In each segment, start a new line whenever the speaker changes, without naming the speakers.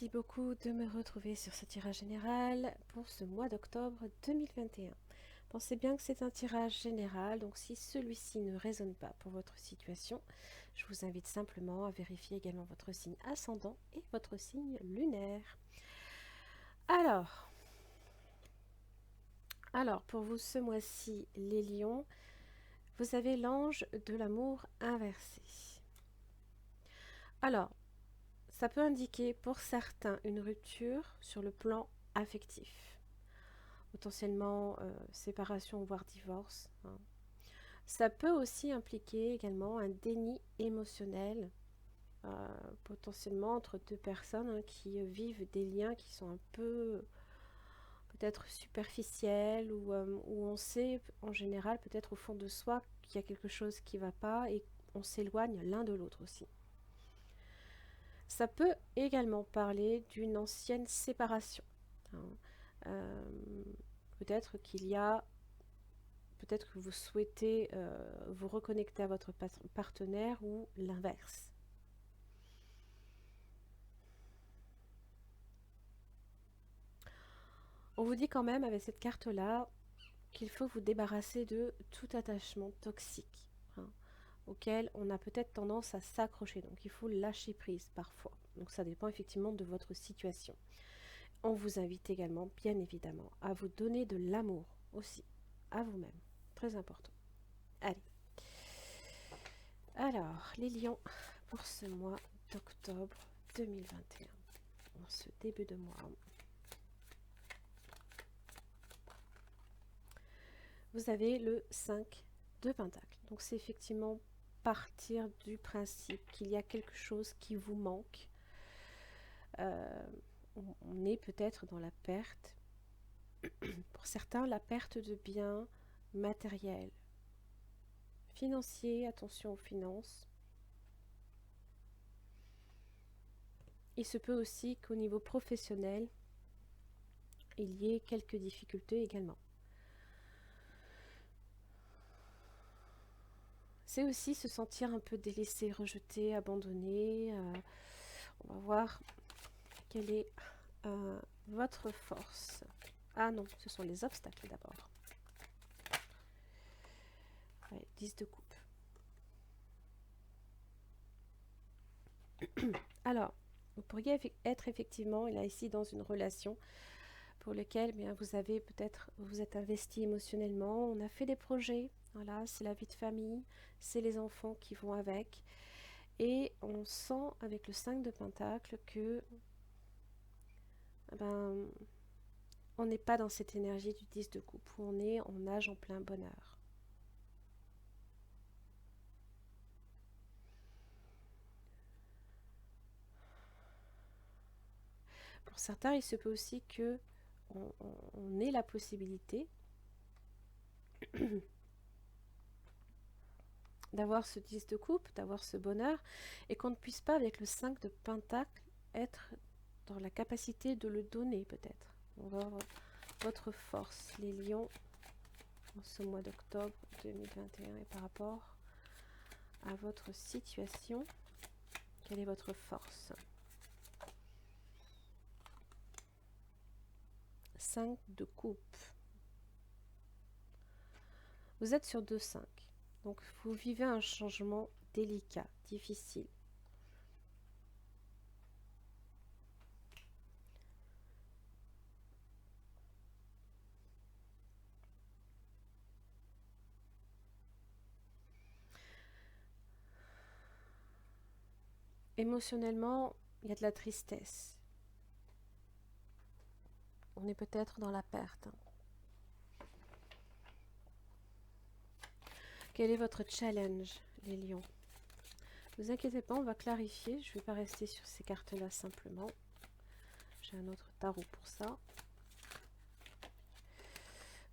Merci beaucoup de me retrouver sur ce tirage général pour ce mois d'octobre 2021. Pensez bien que c'est un tirage général, donc si celui-ci ne résonne pas pour votre situation, je vous invite simplement à vérifier également votre signe ascendant et votre signe lunaire. Alors pour vous ce mois-ci, les lions, vous avez l'ange de l'amour inversé. Alors, ça peut indiquer pour certains une rupture sur le plan affectif. Potentiellement séparation voire divorce. Ça peut aussi impliquer également un déni émotionnel, potentiellement entre deux personnes qui vivent des liens qui sont un peu peut-être superficiels où on sait en général peut-être au fond de soi qu'il y a quelque chose qui ne va pas et on s'éloigne l'un de l'autre aussi. Ça peut également parler d'une ancienne séparation. Peut-être qu'il y a peut-être que vous souhaitez vous reconnecter à votre partenaire ou l'inverse. On vous dit quand même avec cette carte-là qu'il faut vous débarrasser de tout attachement toxique auquel on a peut-être tendance à s'accrocher. Donc il faut lâcher prise parfois. Donc ça dépend effectivement de votre situation. On vous invite également, bien évidemment, à vous donner de l'amour aussi, à vous-même. Très important. Allez. Alors, les lions, pour ce mois d'octobre 2021, en ce début de mois, vous avez le 5 de Pentacle. Donc c'est effectivement partir du principe qu'il y a quelque chose qui vous manque. On est peut-être dans la perte. Pour certains, la perte de biens matériels, financiers, attention aux finances. Il se peut aussi qu'au niveau professionnel, il y ait quelques difficultés également. C'est aussi se sentir un peu délaissé, rejeté, abandonné. On va voir quelle est votre force. Ah non, ce sont les obstacles d'abord. Ouais, 10 de coupe. Alors, vous pourriez être effectivement, là ici, dans une relation pour laquelle bien, vous avez peut-être, vous êtes investi émotionnellement, on a fait des projets, voilà, c'est la vie de famille, c'est les enfants qui vont avec. Et on sent avec le 5 de Pentacle que ben, on n'est pas dans cette énergie du 10 de coupe, où on est en nage en plein bonheur. Pour certains, il se peut aussi que on ait la possibilité d'avoir ce 10 de coupe, d'avoir ce bonheur, et qu'on ne puisse pas, avec le 5 de Pentacle, être dans la capacité de le donner, peut-être. On va voir votre force, les lions, en ce mois d'octobre 2021, et par rapport à votre situation, quelle est votre force? 5 de coupe. Vous êtes sur 2-5. Donc vous vivez un changement délicat, difficile. Émotionnellement, il y a de la tristesse. On est peut-être dans la perte. Quel est votre challenge, les lions? Ne vous inquiétez pas, on va clarifier. Je ne vais pas rester sur ces cartes-là simplement. J'ai un autre tarot pour ça.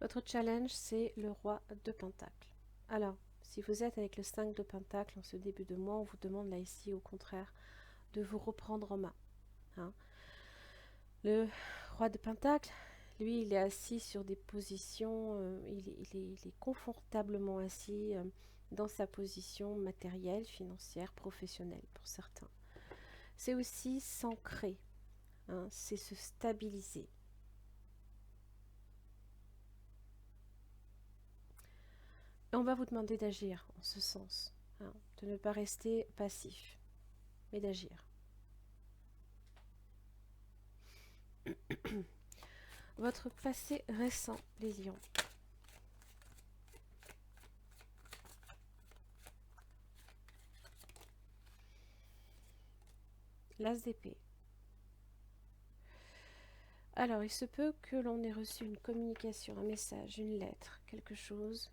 Votre challenge, c'est le roi de Pentacle. Alors, si vous êtes avec le 5 de Pentacle en ce début de mois, on vous demande là ici, au contraire, de vous reprendre en main. Le roi de Pentacle, lui, il est assis sur des positions, il est confortablement assis dans sa position matérielle, financière, professionnelle pour certains. C'est aussi s'ancrer hein, c'est se stabiliser. Et on va vous demander d'agir en ce sens, hein, de ne pas rester passif, mais d'agir. Votre passé récent, les lions. L'as d'épée. Alors, il se peut que l'on ait reçu une communication, un message, une lettre, quelque chose.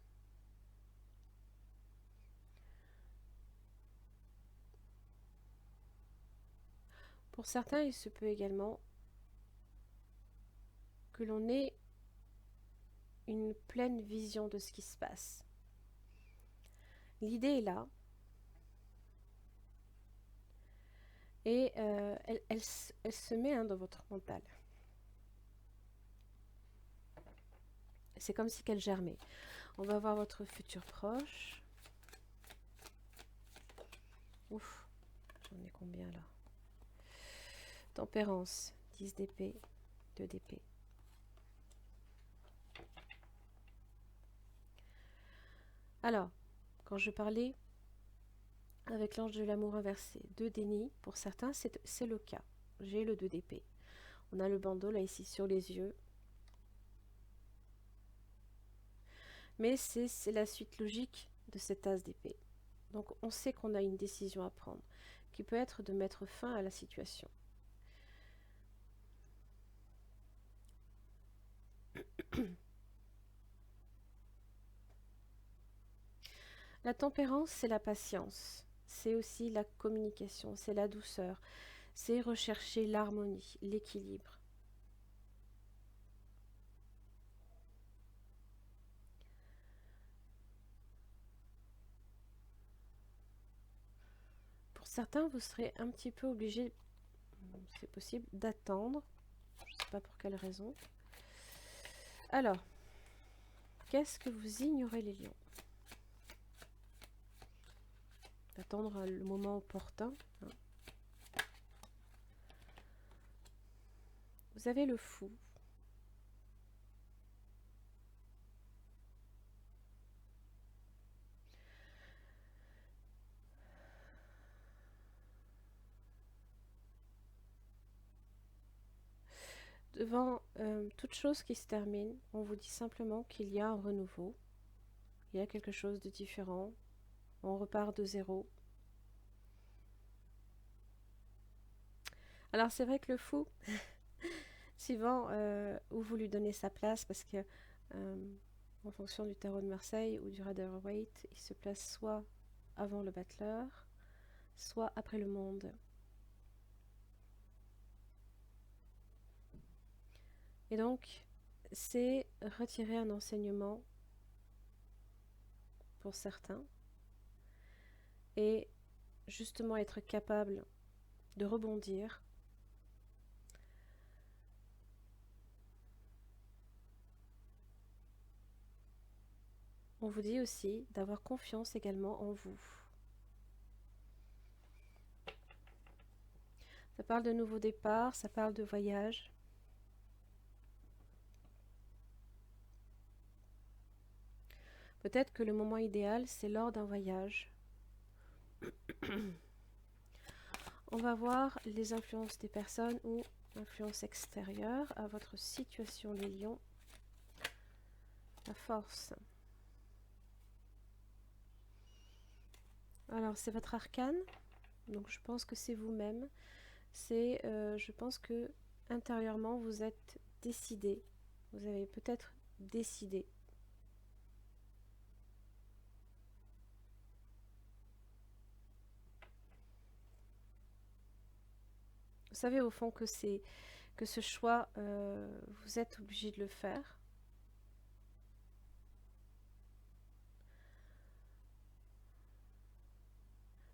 Pour certains, il se peut également que l'on ait une pleine vision de ce qui se passe. L'idée est là. Et elle se met, hein, dans votre mental. C'est comme si qu'elle germait. On va voir votre futur proche. Ouf, j'en ai combien là? Tempérance, 10 d'épée, 2 d'épée. Alors, quand je parlais avec l'ange de l'amour inversé, 2 déni, pour certains c'est le cas. J'ai le 2 d'épée. On a le bandeau là ici sur les yeux. Mais c'est la suite logique de cet as d'épée. Donc on sait qu'on a une décision à prendre, qui peut être de mettre fin à la situation. La tempérance, c'est la patience, c'est aussi la communication, c'est la douceur, c'est rechercher l'harmonie, l'équilibre. Pour certains, vous serez un petit peu obligé, c'est possible, d'attendre, je ne sais pas pour quelle raison. Alors, qu'est-ce que vous ignorez les lions? D'attendre le moment opportun. Hein. Vous avez le fou. Devant toute chose qui se termine, on vous dit simplement qu'il y a un renouveau, il y a quelque chose de différent, on repart de zéro. Alors c'est vrai que le fou, suivant où vous lui donnez sa place, parce que en fonction du tarot de Marseille ou du Rider-Waite, il se place soit avant le battleur, soit après le monde. Et donc, c'est retirer un enseignement pour certains et justement être capable de rebondir. On vous dit aussi d'avoir confiance également en vous. Ça parle de nouveau départ, ça parle de voyage. Peut-être que le moment idéal, c'est lors d'un voyage. On va voir les influences des personnes ou influences extérieures à votre situation, les lions. La force. Alors, c'est votre arcane. Donc, je pense que c'est vous-même. C'est, je pense que intérieurement, vous êtes décidé. Vous avez peut-être décidé. Vous savez au fond que ce choix, vous êtes obligé de le faire.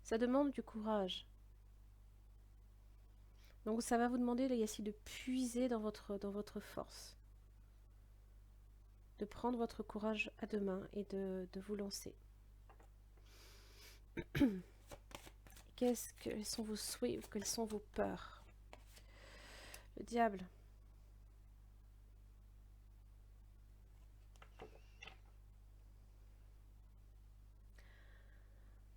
Ça demande du courage. Donc ça va vous demander, là, ici, de puiser dans votre force. De prendre votre courage à deux mains et de vous lancer. Quels sont vos souhaits ou quelles sont vos peurs? Le diable.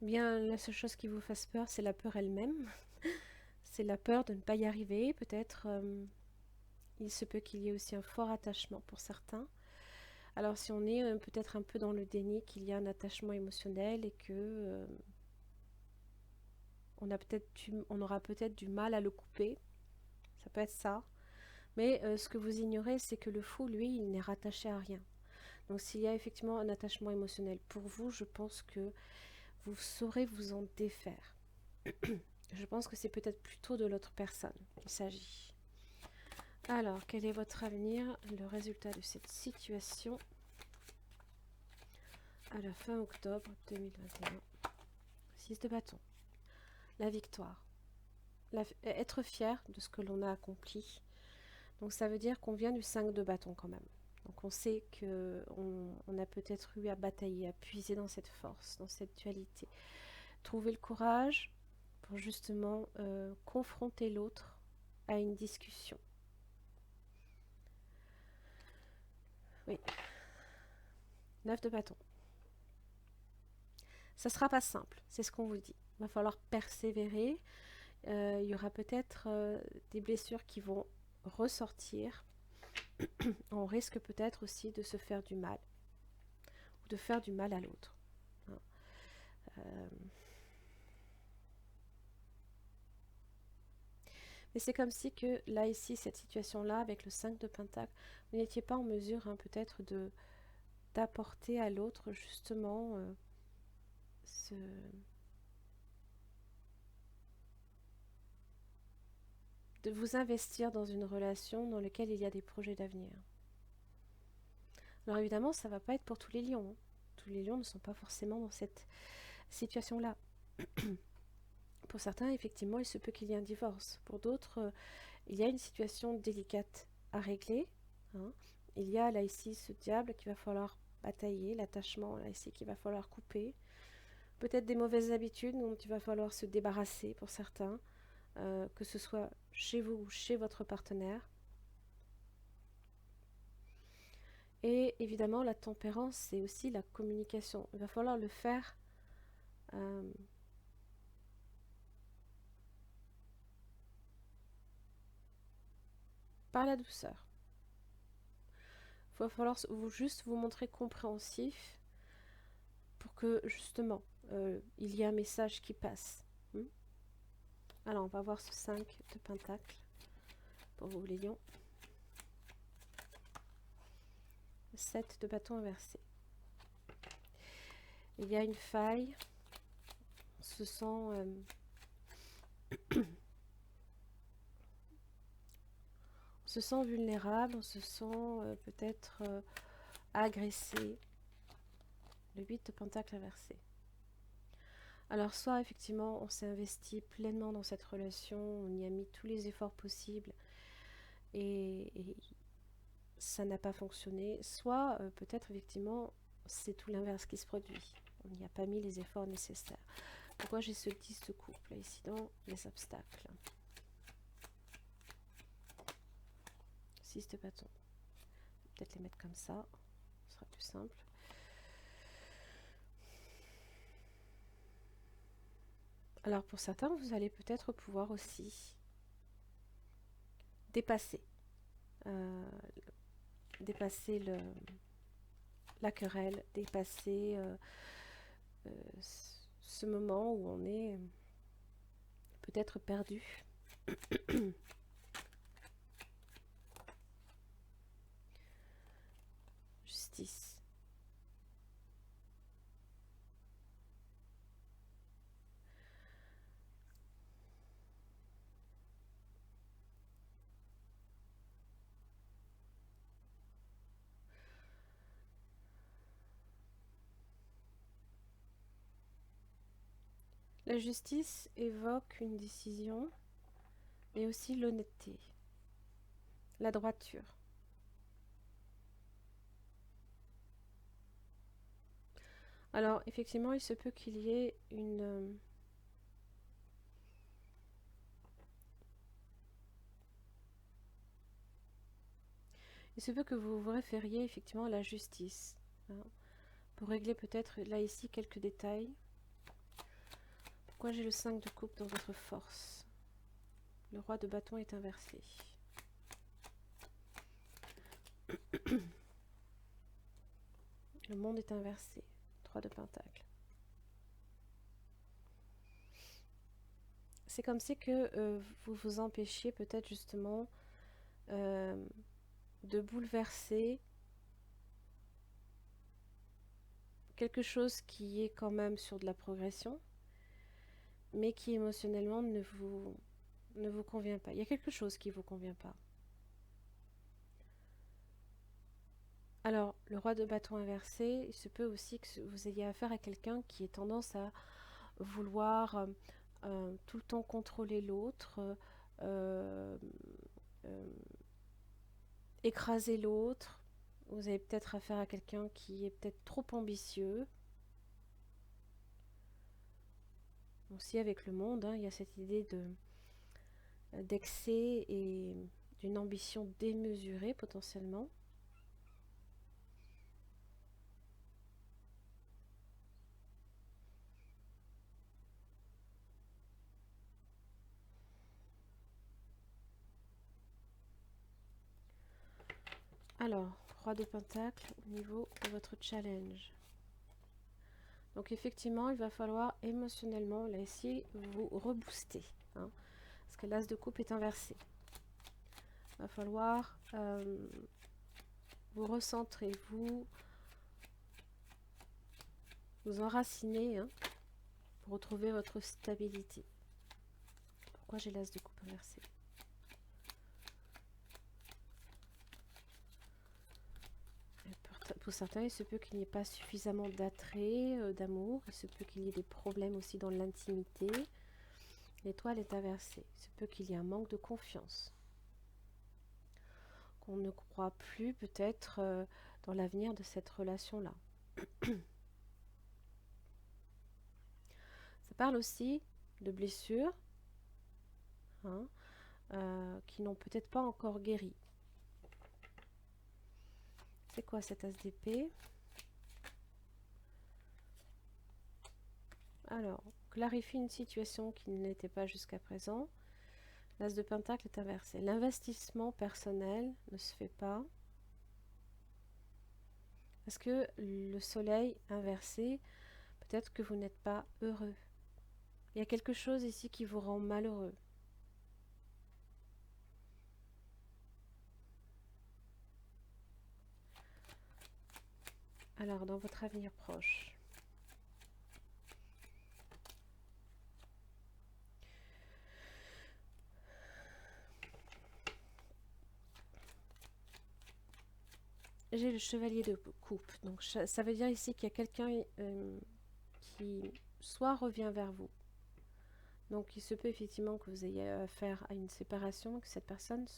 Bien, la seule chose qui vous fasse peur, c'est la peur elle-même. C'est la peur de ne pas y arriver. Peut-être, il se peut qu'il y ait aussi un fort attachement pour certains. Alors, si on est peut-être un peu dans le déni qu'il y a un attachement émotionnel et que on aura peut-être du mal à le couper, ça peut être ça. Mais ce que vous ignorez, c'est que le fou, lui, il n'est rattaché à rien. Donc, s'il y a effectivement un attachement émotionnel pour vous, je pense que vous saurez vous en défaire. Je pense que c'est peut-être plutôt de l'autre personne qu'il s'agit. Alors, quel est votre avenir, le résultat de cette situation à la fin octobre 2021? 6 de bâton. La victoire. Être fier de ce que l'on a accompli. Donc ça veut dire qu'on vient du 5 de bâton quand même. Donc on sait qu'on a peut-être eu à batailler, à puiser dans cette force, dans cette dualité. Trouver le courage pour justement confronter l'autre à une discussion. Oui. 9 de bâton. Ça sera pas simple, c'est ce qu'on vous dit. Il va falloir persévérer. Il y aura peut-être des blessures qui vont ressortir. On risque peut-être aussi de se faire du mal. Ou de faire du mal à l'autre. Mais c'est comme si que là, ici, cette situation-là, avec le 5 de Pentacle, vous n'étiez pas en mesure peut-être d'apporter à l'autre justement de vous investir dans une relation dans laquelle il y a des projets d'avenir. Alors évidemment, ça ne va pas être pour tous les lions. Tous les lions ne sont pas forcément dans cette situation-là. Pour certains, effectivement, il se peut qu'il y ait un divorce. Pour d'autres, il y a une situation délicate à régler. Il y a là ici ce diable qu'il va falloir batailler, l'attachement là ici qu'il va falloir couper. Peut-être des mauvaises habitudes dont il va falloir se débarrasser pour certains, que ce soit chez vous ou chez votre partenaire. Et évidemment, la tempérance, c'est aussi la communication. Il va falloir le faire par la douceur. Il va falloir juste vous montrer compréhensif pour que justement il y ait un message qui passe. Alors on va voir ce 5 de pentacle pour vous les lions. 7 de bâton inversé. Il y a une faille. On se sent on se sent vulnérable, on se sent peut-être agressé. Le 8 de pentacle inversé. Alors soit effectivement on s'est investi pleinement dans cette relation, on y a mis tous les efforts possibles et ça n'a pas fonctionné, soit peut-être effectivement c'est tout l'inverse qui se produit, on n'y a pas mis les efforts nécessaires. Pourquoi j'ai ce 10 de couple là, ici dans les obstacles? 6 de bâton. Peut-être les mettre comme ça, ce sera plus simple. Alors pour certains, vous allez peut-être pouvoir aussi dépasser la querelle, dépasser ce moment où on est peut-être perdu. Justice. La justice évoque une décision et aussi l'honnêteté, la droiture. Alors, effectivement, il se peut qu'il y ait une Il se peut que vous vous référiez effectivement à la justice, hein, pour régler peut-être là ici quelques détails. Pourquoi j'ai le 5 de coupe dans votre force? Le roi de bâton est inversé. Le monde est inversé. 3 de pentacle. C'est comme si que vous vous empêchiez peut-être justement de bouleverser quelque chose qui est quand même sur de la progression, mais qui émotionnellement ne vous convient pas. Il y a quelque chose qui ne vous convient pas. Alors, le roi de bâton inversé, il se peut aussi que vous ayez affaire à quelqu'un qui ait tendance à vouloir tout le temps contrôler l'autre, euh, euh, écraser l'autre. Vous avez peut-être affaire à quelqu'un qui est peut-être trop ambitieux. Aussi avec le monde, hein, il y a cette idée d'excès et d'une ambition démesurée potentiellement. Alors, roi de pentacle au niveau de votre challenge. Donc effectivement, il va falloir émotionnellement, là ici, vous rebooster, hein, parce que l'as de coupe est inversé. Il va falloir vous recentrer, vous enraciner, hein, pour retrouver votre stabilité. Pourquoi j'ai l'as de coupe inversé? Pour certains, il se peut qu'il n'y ait pas suffisamment d'attrait, d'amour. Il se peut qu'il y ait des problèmes aussi dans l'intimité. L'étoile est inversée. Il se peut qu'il y ait un manque de confiance. Qu'on ne croit plus peut-être dans l'avenir de cette relation-là. Ça parle aussi de blessures, hein, qui n'ont peut-être pas encore guéri. C'est quoi cet as d'épée? Alors, clarifie une situation qui ne l'était pas jusqu'à présent. L'as de pentacle est inversé. L'investissement personnel ne se fait pas. Parce que le soleil inversé, peut-être que vous n'êtes pas heureux. Il y a quelque chose ici qui vous rend malheureux. Alors, dans votre avenir proche, j'ai le chevalier de coupe. Donc, ça veut dire ici qu'il y a quelqu'un qui soit revient vers vous. Donc, il se peut effectivement que vous ayez affaire à une séparation, que cette personne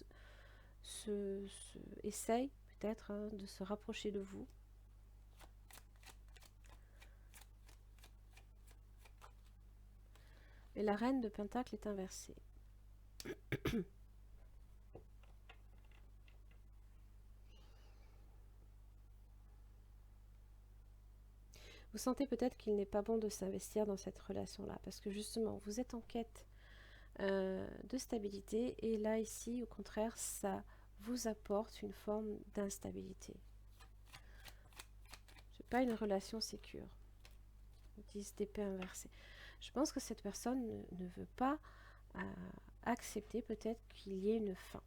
essaye peut-être, hein, de se rapprocher de vous. Et la reine de pentacle est inversée. Vous sentez peut-être qu'il n'est pas bon de s'investir dans cette relation-là, parce que justement, vous êtes en quête de stabilité, et là, ici, au contraire, ça vous apporte une forme d'instabilité. C'est pas une relation sécure. 10 d'épée inversée. Je pense que cette personne ne veut pas accepter peut-être qu'il y ait une fin.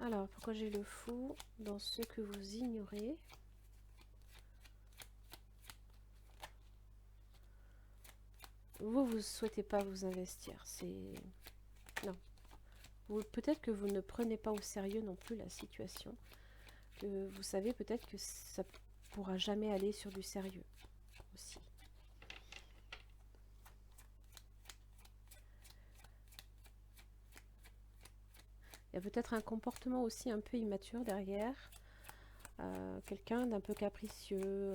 Alors, pourquoi j'ai le fou dans ce que vous ignorez? Vous ne souhaitez pas vous investir. C'est... Non. Peut-être que vous ne prenez pas au sérieux non plus la situation. Que vous savez peut-être que ça ne pourra jamais aller sur du sérieux aussi. Il y a peut-être un comportement aussi un peu immature derrière. Quelqu'un d'un peu capricieux,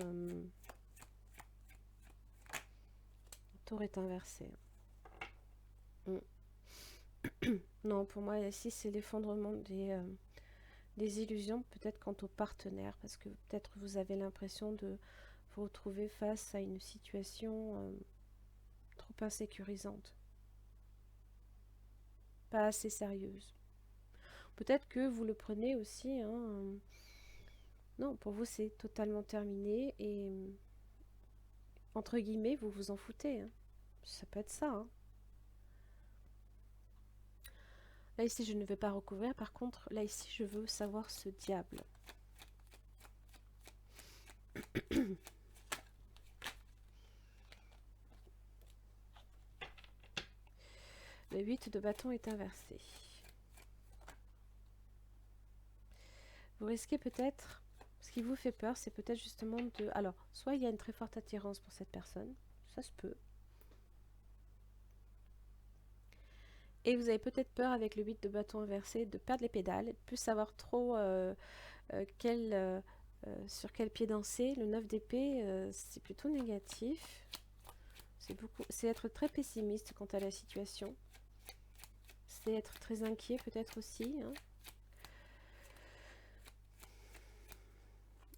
tour est inversée. Non, pour moi, ici, c'est l'effondrement des illusions, peut-être quant au partenaire, parce que peut-être vous avez l'impression de vous retrouver face à une situation trop insécurisante, pas assez sérieuse. Peut-être que vous le prenez aussi, hein, non, pour vous, c'est totalement terminé et, entre guillemets, vous vous en foutez. Hein. Ça peut être ça. Hein. Là, ici, je ne vais pas recouvrir. Par contre, là, ici, je veux savoir ce diable. Le 8 de bâton est inversé. Vous risquez peut-être, ce qui vous fait peur, c'est peut-être justement de... Alors, soit il y a une très forte attirance pour cette personne, ça se peut. Et vous avez peut-être peur avec le 8 de bâton inversé de perdre les pédales, de ne plus savoir trop sur quel pied danser. Le 9 d'épée, c'est plutôt négatif. C'est être très pessimiste quant à la situation. C'est être très inquiet peut-être aussi. Hein.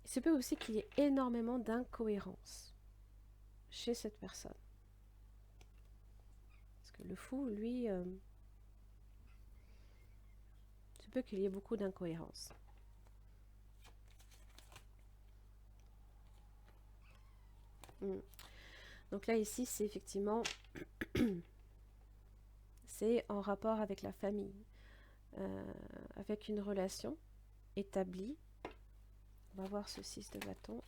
Il se peut aussi qu'il y ait énormément d'incohérence chez cette personne. Parce que le fou, lui, il se peut qu'il y ait beaucoup d'incohérence. Donc là, ici, c'est effectivement... c'est en rapport avec la famille, avec une relation établie. On va voir ce 6 de bâton.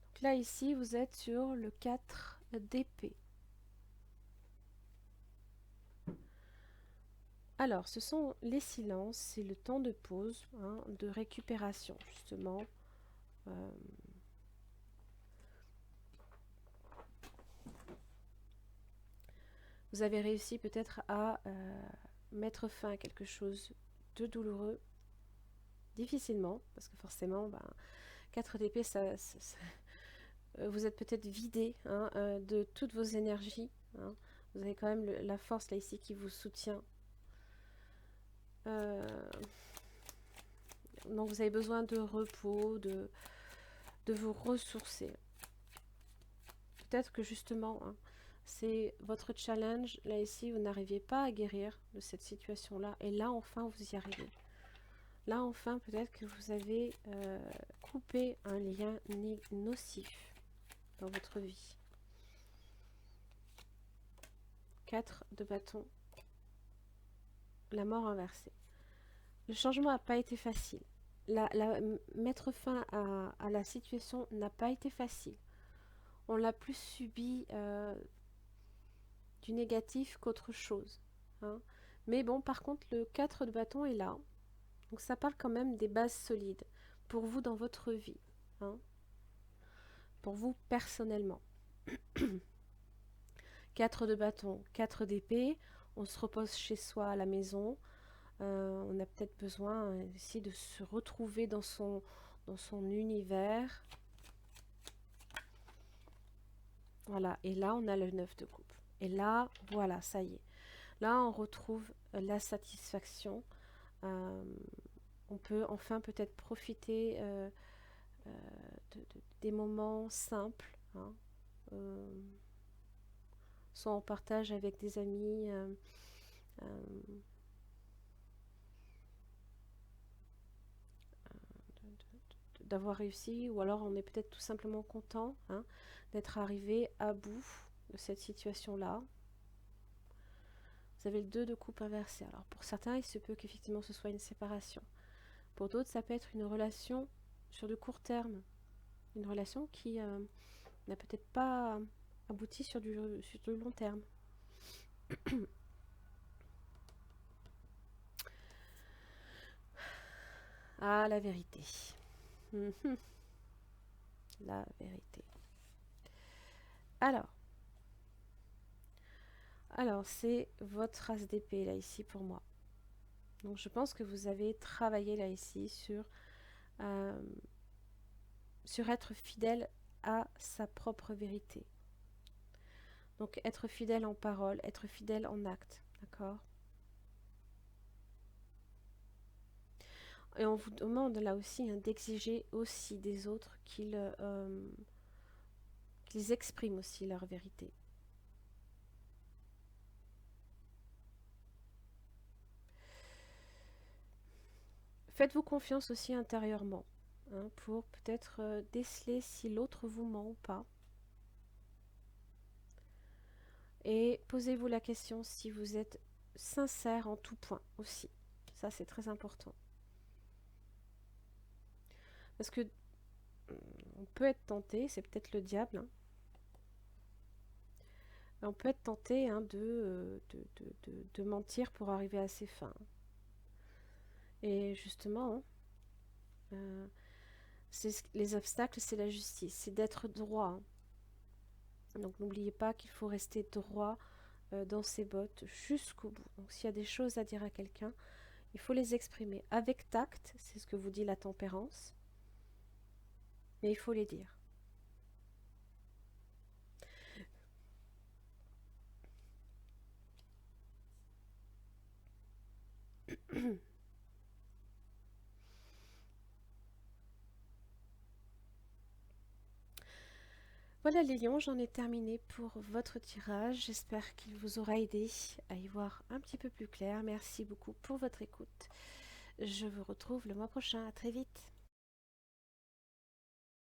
Donc là, ici, vous êtes sur le 4 d'épée. Alors, ce sont les silences, c'est le temps de pause, hein, de récupération, justement. Vous avez réussi peut-être à mettre fin à quelque chose de douloureux, difficilement, parce que forcément, 4 d'épée, vous êtes peut-être vidé hein, de toutes vos énergies. Hein. Vous avez quand même la force là ici qui vous soutient. Donc vous avez besoin de repos, de vous ressourcer. Peut-être que justement, hein, c'est votre challenge. Là ici, vous n'arriviez pas à guérir de cette situation-là. Et là, enfin, vous y arrivez. Là, enfin, peut-être que vous avez coupé un lien nocif dans votre vie. 4 de bâton. La mort inversée. Le changement n'a pas été facile. Mettre fin à la situation n'a pas été facile. On l'a plus subi du négatif qu'autre chose. Hein. Mais bon, par contre, le 4 de bâton est là. Donc ça parle quand même des bases solides pour vous dans votre vie. Hein. Pour vous personnellement. 4 de bâton, 4 d'épée. On se repose chez soi à la maison. On a peut-être besoin ici de se retrouver dans son univers. Voilà, et là on a le 9 de coupe. Et là, voilà, ça y est. Là on retrouve la satisfaction. On peut enfin peut-être profiter des moments simples. Hein. Soit on partage avec des amis. D'avoir réussi, ou alors on est peut-être tout simplement content hein, d'être arrivé à bout de cette situation-là. Vous avez le 2 de coupe inversé. Alors pour certains, il se peut qu'effectivement ce soit une séparation. Pour d'autres, ça peut être une relation sur de court terme. Une relation qui n'a peut-être pas abouti sur du long terme. Ah, la vérité. La vérité. Alors c'est votre as d'épée là ici pour moi. Donc je pense que vous avez travaillé là ici euh, sur être fidèle à sa propre vérité. Donc être fidèle en parole, être fidèle en acte, d'accord? Et on vous demande là aussi hein, d'exiger aussi des autres qu'ils expriment aussi leur vérité. Faites-vous confiance aussi intérieurement hein, pour peut-être déceler si l'autre vous ment ou pas. Et posez-vous la question si vous êtes sincère en tout point aussi. Ça, c'est très important. Parce que on peut être tenté, c'est peut-être le diable, hein, on peut être tenté hein, de mentir pour arriver à ses fins. Et justement, hein, euh, les obstacles, c'est la justice, c'est d'être droit. Hein. Donc n'oubliez pas qu'il faut rester droit dans ses bottes jusqu'au bout. Donc s'il y a des choses à dire à quelqu'un, il faut les exprimer avec tact, c'est ce que vous dit la tempérance, mais il faut les dire. Voilà les lions, j'en ai terminé pour votre tirage. J'espère qu'il vous aura aidé à y voir un petit peu plus clair. Merci beaucoup pour votre écoute. Je vous retrouve le mois prochain. À très vite.